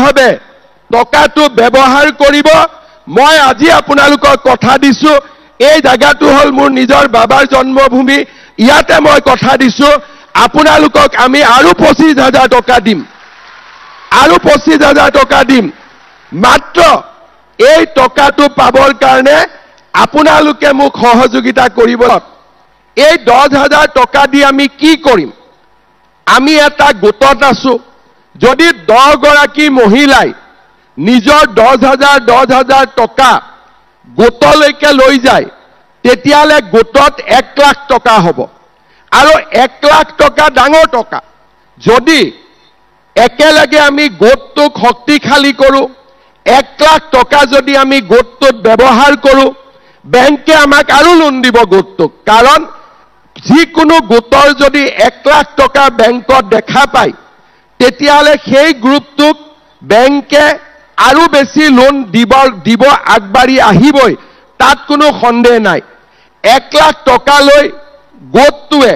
মুক্তভাৱে টকাটো ব্যৱহাৰ কৰিব। মই আজি আপোনালোকক কথা দিছো, এই জায়গাটো হল মোৰ নিজৰ বাবাৰ জন্মভূমি। ইয়াতে মই কথা দিছো, আপোনালোকক আমি আৰু 25,000 টকা দিম, আৰু 25,000 টকা দিম। মাত্ৰ এই টকাটো পাবৰ কাৰণে আপোনালোকে মোক সহযোগিতা কৰিব। এই 10,000 টকা দি আমি কি কৰিম? আমি এটা গোটত আছো। যদি 10 গৰাকী মহিলাই নিজৰ 10,000 টকা গোটলৈকে লৈ যায়, তেতিয়ালে গোটত 1 লাখ টকা হ'ব। আৰু 1 লাখ টকা ডাঙৰ টকা। যদি একেলগে আমি গোটটোক শক্তিশালী কৰোঁ, 1 লাখ টকা যদি আমি গোটটোত ব্যৱহাৰ কৰোঁ, বেংকে আমাক আৰু লোন দিব গোটটোক। কাৰণ যিকোনো গোটৰ যদি 1 লাখ টকা বেংকত দেখা পায়, তেতিয়াহ'লে সেই গ্ৰুপটোক বেংকে আৰু বেছি লোন দিব আগবাঢ়ি আহিবই, তাত কোনো সন্দেহ নাই। 1 লাখ টকা লৈ গোটটোৱে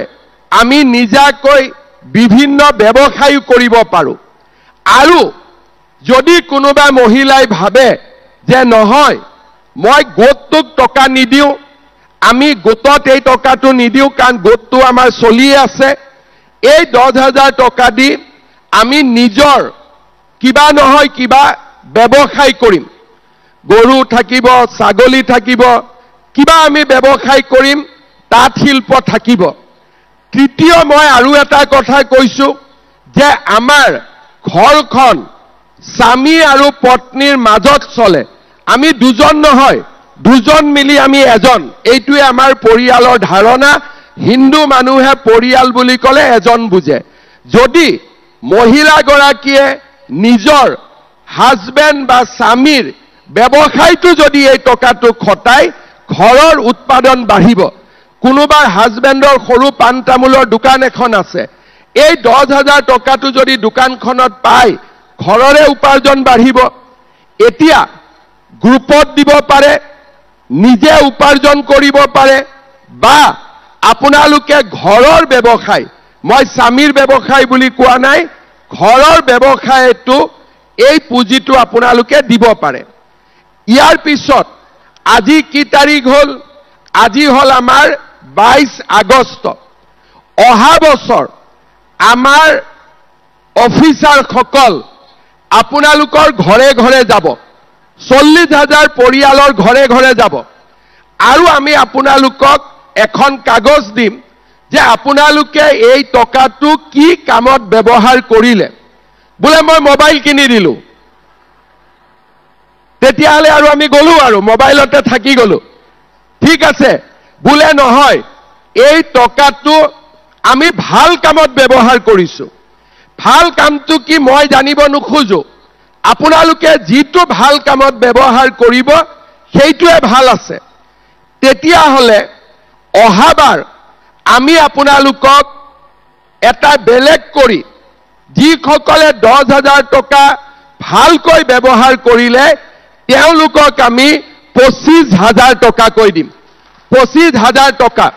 আমি নিজাকৈ বিভিন্ন ব্যৱসায় কৰিব পাৰোঁ। আৰু যদি কোনোবা মহিলাই ভাবে যে নহয়, মই গোটটোক টকা নিদিওঁ, আমি গোটত এই টকাটো নিদিওঁ কাৰণ গোটটো আমাৰ চলি আছে, এই 10,000 টকা দি আমি নিজৰ কিবা নহয় কিবা ব্যৱসায় কৰিম। গৰু থাকিব, ছাগলী থাকিব, কিবা আমি ব্যৱসায় কৰিম, তাঁত শিল্প থাকিব। তৃতীয়, মই আৰু এটা কথা কৈছো যে আমাৰ ঘৰখন স্বামী আৰু পত্নীৰ মাজত চলে। আমি দুজন নহয়, দুজন মিলি আমি এজন। এইটোৱে আমাৰ পৰিয়ালৰ ধাৰণা। হিন্দু মানুহে পৰিয়াল বুলি ক'লে এজন বুজে। যদি মহিলাগৰাকীয়ে নিজৰ হাজবেণ্ড বা স্বামীৰ ব্যৱসায়টো যদি এই টকাটো খটাই, ঘৰৰ উৎপাদন বাঢ়িব। কোনোবাৰ হাজবেণ্ডৰ সৰু পাণ তামোলৰ দোকান এখন আছে, এই 10,000 টকাটো যদি দোকানখনত পায়, ঘৰৰে উপাৰ্জন বাঢ়িব। এতিয়া গ্ৰুপত দিব পাৰে, নিজে উপাৰ্জন কৰিব পাৰে, বা আপোনালোকে ঘৰৰ ব্যৱসায়, মই স্বামীৰ ব্যৱসায় বুলি কোৱা নাই, ঘৰৰ ব্যৱসায়টো এই পুঁজিটো আপোনালোকে দিব পাৰে। ইয়াৰ পিছত আজি কি তাৰিখ হ'ল? আজি হ'ল আমাৰ 22 আগষ্ট। অহা বছৰ আমাৰ অফিচাৰসকল আপোনালোকৰ ঘৰে ঘৰে যাব, 40,000 পৰিয়ালৰ ঘৰে ঘৰে যাব। আৰু আমি আপোনালোকক এখন কাগজ দিম যে আপোনালোকে এই টকাটো কি কামত ব্যৱহাৰ কৰিলে। বোলে মই মোবাইল কিনি দিলোঁ, তেতিয়াহ'লে আৰু আমি গ'লো আৰু মোবাইলতে থাকি গ'লো, ঠিক আছে। বোলে নহয়, এই টকাটো আমি ভাল কামত ব্যৱহাৰ কৰিছোঁ। ভাল কামটো কি মই জানিব নোখোজো, আপোনালোকে যিটো ভাল কামত ব্যৱহাৰ কৰিব সেইটোৱে ভাল আছে। তেতিয়াহ'লে অহাবাৰ আমি আপোনালোকক এটা বেলেগ কৰি, যিসকলে 10,000 টকা ভালকৈ ব্যৱহাৰ কৰিলে তেওঁলোকক আমি 25,000 টকাকৈ দিম। 25,000 টকা।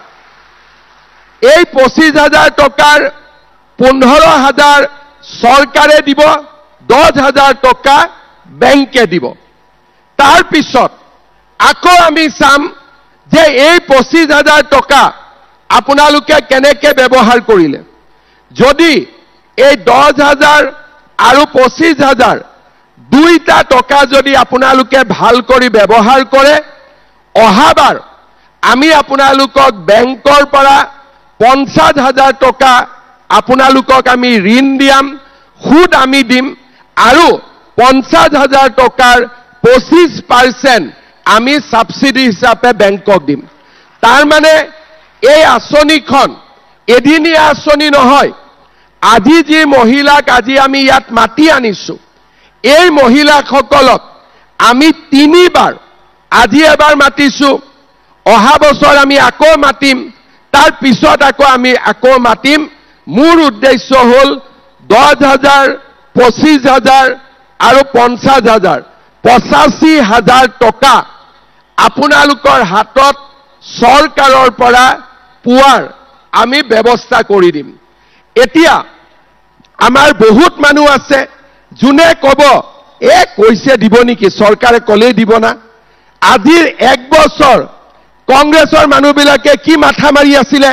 এই 25,000 টকাৰ 15,000 চৰকাৰে দিব, 10,000 টকা বেংকে দিব। তাৰ পিছত আকৌ আমি চাম যে এই 25,000 টকা আপোনালোকে কেনেকৈ ব্যৱহাৰ কৰিলে। যদি এই 10,000 আৰু 25,000 দুইটা টকা যদি আপোনালোকে ভাল কৰি ব্যৱহাৰ কৰে, অহাবাৰ আমি আপোনালোকক বেংকৰ পৰা 50,000 টকা আপোনালোকক আমি ঋণ দিয়াম, সুদ আমি দিম, আৰু 50,000 টকাৰ 25% আমি সাবসিডি হিচাপে বেংকক দিম। তাৰ মানে এই আঁচনিখন এদিনীয়া আঁচনি নহয়। আজি যি মহিলাক আজি আমি ইয়াত মাতি আনিছো, এই মহিলাসকলক আমি 3 বাৰ, আজি এবাৰ মাতিছো, অহা বছৰ আমি আকৌ মাতিম, তাৰ পিছত আমি আকৌ মাতিম। মোৰ উদ্দেশ্য হ'ল 10,000, 25,000 আৰু 50,000, 85,000 টকা আপোনালোকৰ হাতত চৰকাৰৰ পৰা পোৱাৰ আমি ব্যৱস্থা কৰি দিম। এতিয়া আমাৰ বহুত মানুহ আছে যোনে ক'ব কৈছে দিব নেকি চৰকাৰে কলেই দিব না আজিৰ 1 বছৰ কংগ্ৰেছৰ মানুহবিলাকে কি মাথা মাৰি আছিলে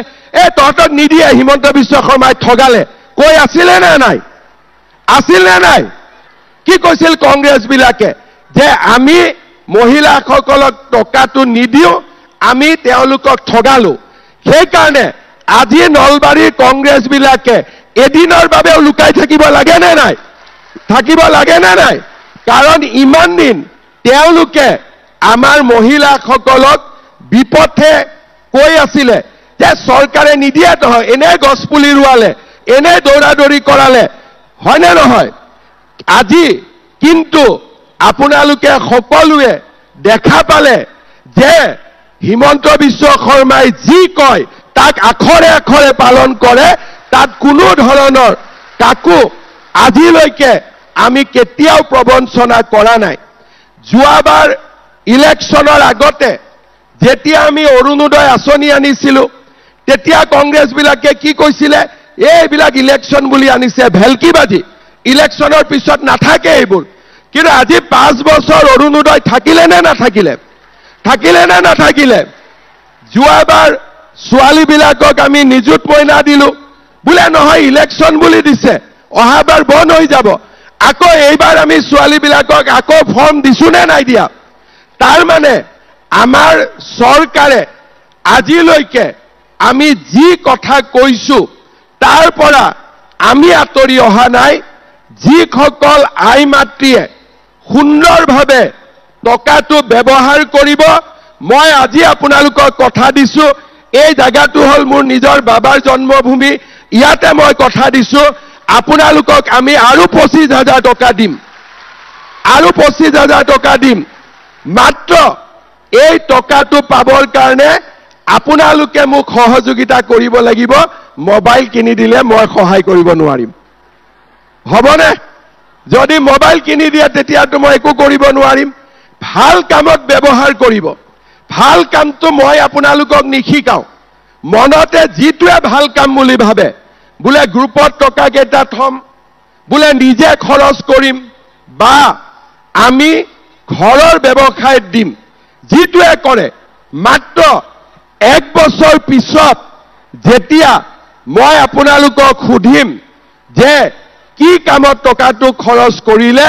তহঁতক নিদিয়ে হিমন্ত বিশ্ব শৰ্মাই ঠগালে কৈ আছিলে নে নাই আছিল নে নাই কি কৈছিল কংগ্ৰেছ বিলাকে যে আমি মহিলাসকলক টকাটো নিদিও আমি তেওঁলোকক ঠগালো সেই কাৰণে আজি নলবাৰীৰ কংগ্ৰেছ বিলাকে এদিনৰ বাবে লুকাই থাকিব লাগে নে নাই কাৰণ ইমান দিন তেওঁলোকে আমাৰ মহিলাসকলক বিপথে কৈ আছিলে যে চৰকাৰে নিদিয়ে নহয় এনে গছপুলি ৰুৱালে এনে দৌৰাদৌৰি কৰালে হয়নে নহয় আজি কিন্তু আপোনালোকে সকলোৱে দেখা পালে যে হিমন্ত বিশ্ব শৰ্মাই যি কয় তাক আখৰে আখৰে পালন কৰে তাত কোনো ধৰণৰ কাকো আজিলৈকে আমি কেতিয়াও প্ৰবঞ্চনা কৰা নাই যোৱাবাৰ ইলেকশ্যনৰ আগতে যেতিয়া আমি অৰুণোদয় আঁচনি আনিছিলো তেতিয়া কংগ্ৰেছ বিলাকে কি কৈছিলে এইবিলাক ইলেকশ্যন বুলি আনিছে ভেলকিবাজি ইলেকশ্যনৰ পিছত নাথাকে এইবোৰ কিন্তু আজি 5 বছৰ অৰুণোদয় থাকিলে নে নাথাকিলে যোৱাবাৰ ছোৱালীবিলাকক আমি নিযুত মইনা দিলো বোলে নহয় ইলেকশ্যন বুলি দিছে অহাবাৰ বন্ধ হৈ যাব আকৌ এইবাৰ আমি ছোৱালীবিলাকক আকৌ ফৰ্ম দিছো নে নাই দিয়া তাৰ মানে আমাৰ চৰকাৰে আজিলৈকে আমি যি কথা কৈছো তাৰ পৰা আমি আঁতৰি অহা নাই যিসকল আই মাতৃয়ে সুন্দৰভাৱে টকাটো ব্যৱহাৰ কৰিব মই আজি আপোনালোকক কথা দিছো এই জায়গাটো হল মোৰ নিজৰ বাবাৰ জন্মভূমি ইয়াতে মই কথা দিছো আপোনালোকক আমি আৰু 25,000 টকা দিম মাত্ৰ এই টকাটো পাবৰ কাৰণে আপোনালোকে মোক সহযোগিতা কৰিব লাগিব মোবাইল কিনি দিলে মই সহায় কৰিব নোৱাৰিম হবনে যদি মোবাইল কিনি দিয়ে তেতিয়াতো মই একো কৰিব নোৱাৰিম ভাল কামত ব্যৱহাৰ কৰিব ভাল কামটো মই আপোনালোকক নিশিকাও মনতে যিটোৱে ভাল কাম বুলি ভাবে বোলে গ্ৰুপত টকা কেইটা থম বোলে নিজে খৰচ কৰিম বা আমি ঘৰৰ ব্যৱসায়ত দিম যিটোৱে কৰে মাত্ৰ 1 বছৰ পিছত যেতিয়া মই আপোনালোকক সুধিম যে কি কামত টকাটো খৰচ কৰিলে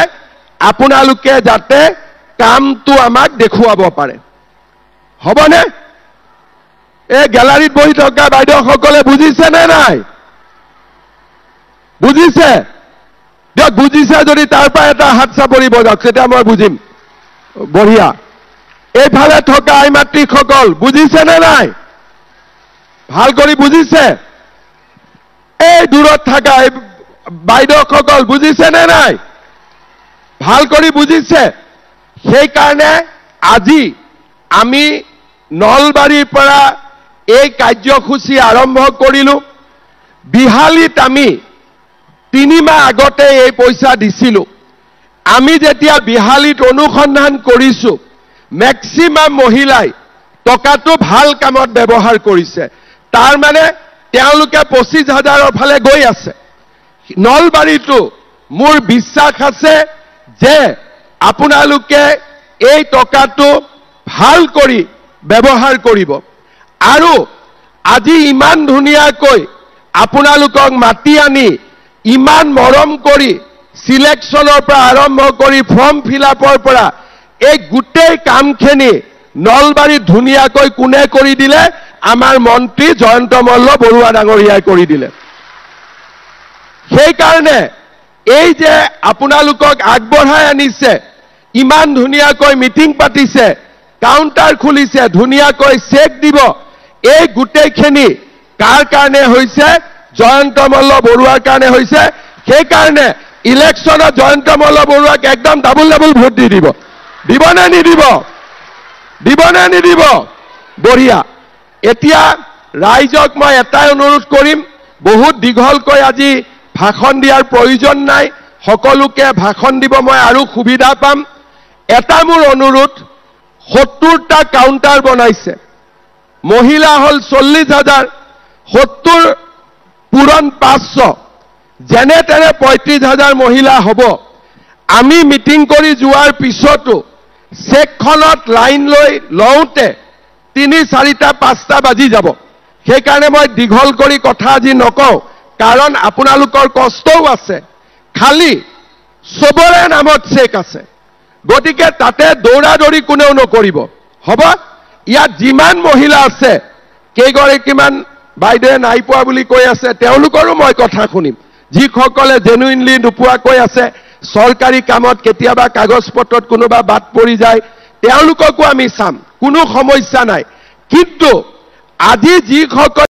আপোনালোকে যাতে কামটো আমাক দেখুৱাব পাৰে হবনে এই গ্যালাৰীত বহি থকা বাইদেউসকলে বুজিছে নে নাই বুজিছে দিয়ক বুজিছে যদি তাৰ পৰা এটা হাত চাপৰি বজাওক তেতিয়া মই বুজিম বঢ়িয়া এইফালে থকা আই মাতৃসকল বুজিছে নে নাই ভাল কৰি বুজিছে এই দূৰত থকা বাইদেউসকল বুজিছে নে নাই ভাল কৰি বুজিছে সেই কাৰণে আজি আমি নলবাৰীৰ পৰা এই কাৰ্যসূচী আৰম্ভ কৰিলো বিহালীত আমি 3 মাহ আগতে এই পইচা দিছিলো আমি যেতিয়া বিহালীত অনুসন্ধান কৰিছো ম্যাক্সিমাম মহিলাই টকাটো ভাল কামত ব্যৱহাৰ কৰিছে তাৰ মানে তেওঁলোকে 25,000ৰ ফালে গৈ আছে নলবাৰীটো মোৰ বিশ্বাস আছে যে আপোনালোকে এই টকাটো ভাল কৰি ব্যৱহাৰ কৰিব আৰু আজি ইমান ধুনীয়াকৈ আপোনালোকক মাতি আনি ইমান মৰম কৰি সিলেকশ্যনৰ পৰা আৰম্ভ কৰি ফৰ্ম ফিলআপৰ পৰা এই গোটেই কামখিনি নলবাৰীত ধুনীয়াকৈ কোনে কৰি দিলে আমাৰ মন্ত্ৰী জয়ন্ত মল্ল বৰুৱা ডাঙৰীয়াই কৰি দিলে সেই কাৰণে এই যে আপোনালোকক আগবঢ়াই আনিছে ইমান ধুনীয়াকৈ মিটিং পাতিছে কাউন্টাৰ খুলিছে ধুনীয়াকৈ চেক দিব এই গোটেইখিনি কাৰ কাৰণে হৈছে জয়ন্ত মল্ল বৰুৱাৰ কাৰণে হৈছে সেই কাৰণে ইলেকশ্যনত জয়ন্ত মল্ল বৰুৱাক একদম ডাবল ভোট দি দিব দিবনে নিদিব বঢ়িয়া এতিয়া ৰাইজক মই এটাই অনুৰোধ কৰিম বহুত দীঘলকৈ আজি ভাষণ দিয়াৰ প্ৰয়োজন নাই সকলোকে ভাষণ দিব মই আৰু সুবিধা পাম এটা মোৰ অনুৰোধ 70টা কাউন্টাৰ বনাইছে মহিলা হল 40,000 70 পূৰণ 500 যেনে তেনে 35,000 মহিলা হ'ব আমি মিটিং কৰি যোৱাৰ পিছতো চেকখনত লাইন লৈ লওঁতে 3-4টা 5টা বাজি যাব। সেইকাৰণে মই দীঘল কৰি কথা আজি নকওঁ, কাৰণ আপোনালোকৰ কষ্টও আছে, খালি সবৰে নামত চেক আছে। গতিকে তাতে দৌৰা-দৌৰি কোনেও নকৰিব, হ'ব? ইয়াত যিমান মহিলা আছে, কেইগৰাকীমান বাইদেৱে নাই পোৱা বুলি কৈ আছে, তেওঁলোকৰো মই কথা শুনিম। যিসকলে জেনুইনলি নোপোৱাকৈ আছে, চৰকাৰী কামত কেতিয়াবা কাগজ পত্ৰত কোনোবা বাদ পৰি যায়, তেওঁলোককো আমি চাম, কোনো সমস্যা নাই। কিন্তু আজি যিসকল